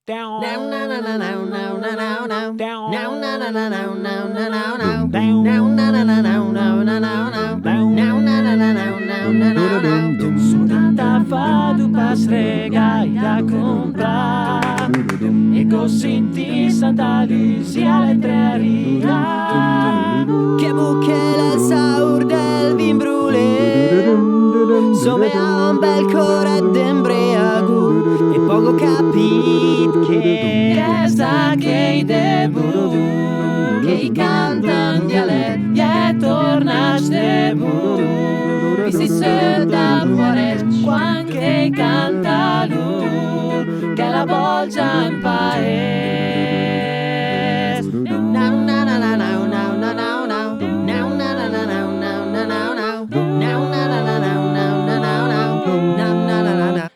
Down. Now na na na now now na now now. Down. Now na na na now now na now now. Now na na na now now na now now. Now na na na now now na now now. Sudanta fado pas regai a comprar e go senti Santa Lucia letreria Che buche il saur del vin brûlé Sove ha un bel core d'embriago E poco capit che Resta che i debu che i cantan dialet e tornas debu e si senta fuori quando che canta lui che la bolgia in paese. Now na na na now now na now now. Now na na na now now na now now. Now na na na now now na now now. Now na na na na.